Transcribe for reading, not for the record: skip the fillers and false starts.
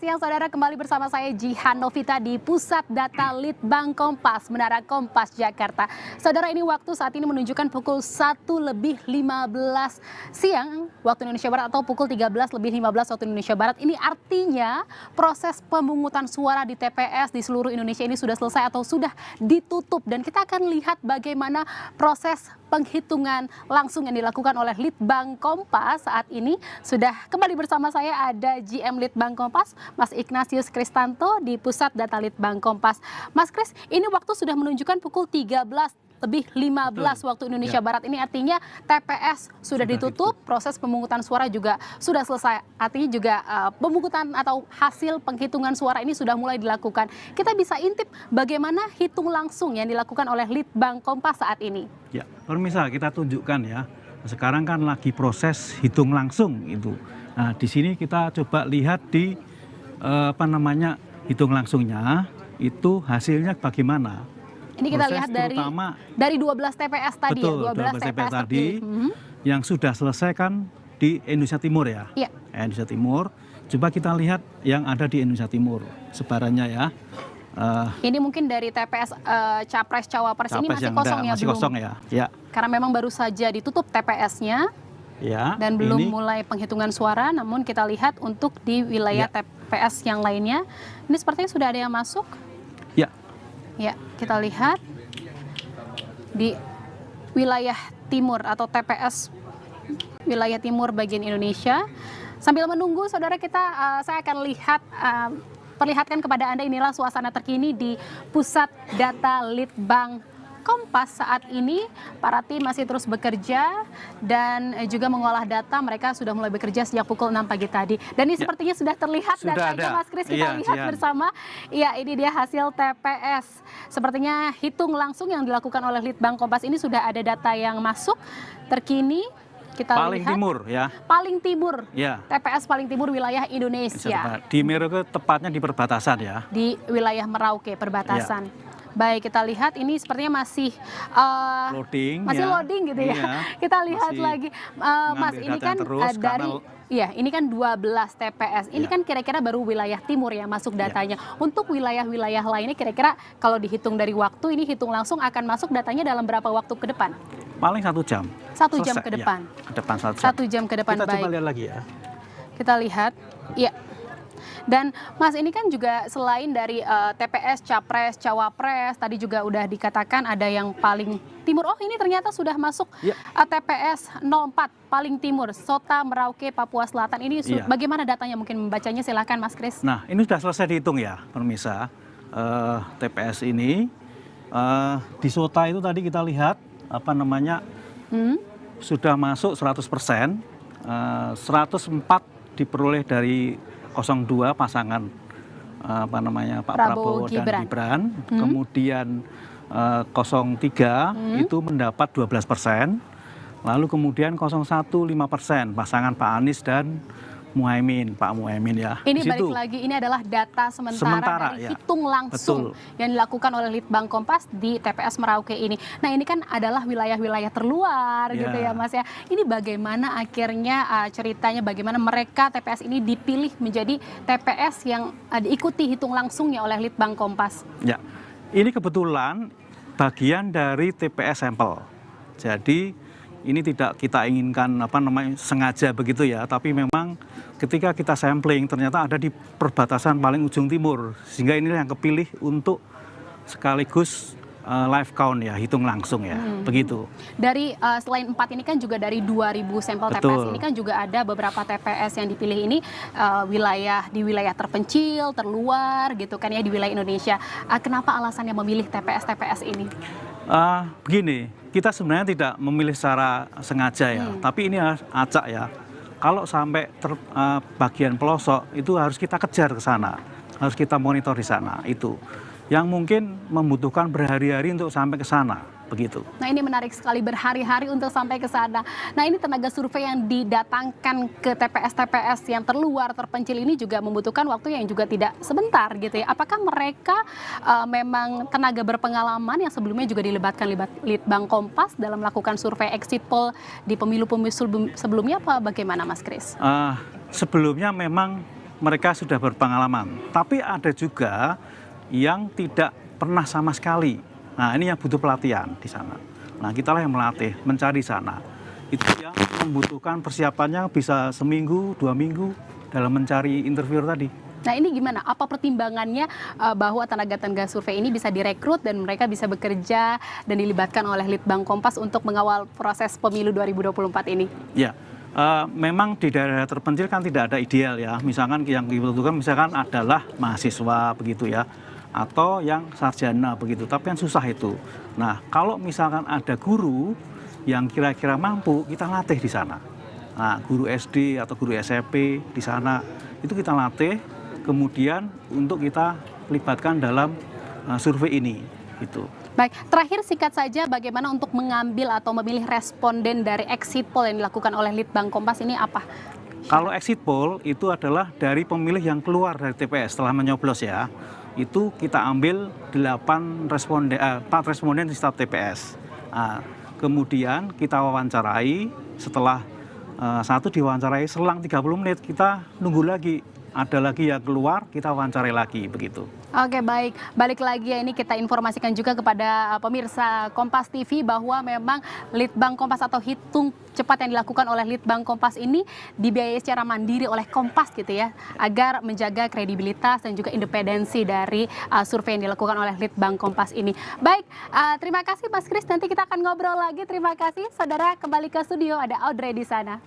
siang saudara, kembali bersama saya Jihan Novita di Pusat Data Litbang Kompas, Menara Kompas, Jakarta. Saudara, ini waktu saat ini menunjukkan pukul 1:15 siang waktu Indonesia Barat atau pukul 13:15 waktu Indonesia Barat. Ini artinya proses pemungutan suara di TPS di seluruh Indonesia ini sudah selesai atau sudah ditutup. Dan kita akan lihat bagaimana proses penghitungan langsung yang dilakukan oleh Litbang Kompas saat ini. Sudah kembali bersama saya ada GM Litbang Kompas, Mas Ignatius Kristanto di Pusat Data Litbang Kompas. Mas Kris, ini waktu sudah menunjukkan pukul 13:15 waktu Indonesia Barat. Ini artinya TPS sudah ditutup, proses pemungutan suara juga sudah selesai. Artinya juga pemungutan atau hasil penghitungan suara ini sudah mulai dilakukan. Kita bisa intip bagaimana hitung langsung yang dilakukan oleh Litbang Kompas saat ini. Ya, pemirsa, kita tunjukkan ya. Sekarang kan lagi proses hitung langsung itu. Nah, di sini kita coba lihat di hitung langsungnya itu hasilnya bagaimana. Ini kita lihat dari 12 TPS tadi. Betul, ya, 12 TPS tadi yang sudah selesai kan di Indonesia Timur ya. Iya. Indonesia Timur. Coba kita lihat yang ada di Indonesia Timur sebarannya ya. Ini mungkin dari TPS Capres Cawapres ini masih kosong ya, masih belum? Kosong ya. Ya. Karena memang baru saja ditutup TPS-nya. Ya. Dan belum mulai penghitungan suara, namun kita lihat untuk di wilayah TPS yang lainnya, ini sepertinya sudah ada yang masuk. Ya. Ya, kita lihat di wilayah timur atau TPS wilayah timur bagian Indonesia. Sambil menunggu, saudara, saya akan perlihatkan kepada Anda inilah suasana terkini di Pusat Data Litbang Kompas saat ini. Para tim masih terus bekerja dan juga mengolah data. Mereka sudah mulai bekerja sejak pukul 6 pagi tadi. Dan ini sepertinya sudah terlihat datanya, Mas Kris. Kita lihat bersama. Iya, ini dia hasil TPS. Sepertinya hitung langsung yang dilakukan oleh Litbang Kompas ini sudah ada data yang masuk terkini. Kita paling lihat, timur ya. Paling timur. Ya. TPS paling timur wilayah Indonesia. Di Merauke tepatnya di perbatasan ya. Di wilayah Merauke perbatasan. Ya. Baik, kita lihat ini sepertinya masih loading gitu ya. Kita lihat lagi, Mas, ini kan ini kan 12 TPS. Ini kan kira-kira baru wilayah timur ya masuk datanya. Untuk wilayah-wilayah lainnya kira-kira kalau dihitung dari waktu, ini hitung langsung akan masuk datanya dalam berapa waktu ke depan? Paling 1 jam. 1 jam ke depan. Ke depan 1 jam. 1 jam ke depan. Kita coba lihat lagi ya. Kita lihat, ya. Dan Mas, ini kan juga selain dari TPS Capres Cawapres, tadi juga udah dikatakan ada yang paling timur. Oh, ini ternyata sudah masuk TPS 04 paling timur, Sota, Merauke, Papua Selatan. Ini bagaimana datanya, mungkin membacanya, silahkan Mas Kris. Nah, ini sudah selesai dihitung ya, pemirsa. TPS ini di Sota itu tadi kita lihat sudah masuk 100%, 104 diperoleh dari 02 pasangan Pak Prabowo dan Gibran. Kemudian 03 itu mendapat 12%. Lalu kemudian 01 5% pasangan Pak Anies dan Pak Muhaimin ya. Ini balik lagi, ini adalah data sementara dari hitung langsung yang dilakukan oleh Litbang Kompas di TPS Merauke ini. Nah, ini kan adalah wilayah-wilayah terluar gitu ya, Mas ya. Ini bagaimana akhirnya ceritanya, bagaimana mereka TPS ini dipilih menjadi TPS yang diikuti hitung langsungnya oleh Litbang Kompas? Ya, ini kebetulan bagian dari TPS sampel. Jadi ini tidak kita inginkan sengaja begitu ya, tapi memang ketika kita sampling ternyata ada di perbatasan paling ujung timur, sehingga inilah yang kepilih untuk sekaligus live count ya, hitung langsung ya, begitu. Dari selain 4 ini kan juga dari 2.000 sampel TPS ini kan juga ada beberapa TPS yang dipilih ini di wilayah terpencil, terluar gitu kan ya, di wilayah Indonesia. Kenapa alasannya memilih TPS ini? Begini, kita sebenarnya tidak memilih secara sengaja ya, tapi ini acak ya. Kalau sampai bagian pelosok itu harus kita kejar ke sana, harus kita monitor di sana itu. Yang mungkin membutuhkan berhari-hari untuk sampai ke sana, begitu. Nah, ini menarik sekali, berhari-hari untuk sampai ke sana. Nah, ini tenaga survei yang didatangkan ke TPS-TPS yang terluar, terpencil ini juga membutuhkan waktu yang juga tidak sebentar gitu ya. Apakah mereka memang tenaga berpengalaman yang sebelumnya juga dilibatkan Litbang Kompas dalam melakukan survei exit poll di pemilu-pemilu sebelumnya, apa bagaimana, Mas Kris? Sebelumnya memang mereka sudah berpengalaman. Tapi ada juga yang tidak pernah sama sekali. Nah, ini yang butuh pelatihan di sana. Nah, kita lah yang melatih, mencari sana. Itu yang membutuhkan persiapannya bisa seminggu, 2 minggu dalam mencari interviewer tadi. Nah ini gimana? Apa pertimbangannya bahwa tenaga survei ini bisa direkrut dan mereka bisa bekerja dan dilibatkan oleh Litbang Kompas untuk mengawal proses pemilu 2024 ini? Ya, memang di daerah terpencil kan tidak ada ideal ya. Misalkan yang dibutuhkan misalkan adalah mahasiswa begitu ya, atau yang sarjana begitu. Tapi yang susah itu. Nah, kalau misalkan ada guru yang kira-kira mampu, kita latih di sana. Nah, guru SD atau guru SMP di sana itu kita latih. Kemudian untuk kita libatkan dalam survei ini, gitu. Baik, terakhir singkat saja bagaimana untuk mengambil atau memilih responden dari exit poll yang dilakukan oleh Litbang Kompas ini apa? Kalau exit poll itu adalah dari pemilih yang keluar dari TPS setelah menyoblos ya, itu kita ambil 4 responden di setiap TPS. Nah, kemudian kita wawancarai, setelah satu diwawancarai selang 30 menit kita nunggu lagi. Ada lagi yang keluar, kita wawancarai lagi, begitu. Oke baik, balik lagi ya ini kita informasikan juga kepada pemirsa Kompas TV bahwa memang Litbang Kompas atau hitung cepat yang dilakukan oleh Litbang Kompas ini dibiayai secara mandiri oleh Kompas gitu ya, agar menjaga kredibilitas dan juga independensi dari survei yang dilakukan oleh Litbang Kompas ini. Baik, terima kasih Mas Kris, nanti kita akan ngobrol lagi. Terima kasih, saudara, kembali ke studio, ada Audrey di sana.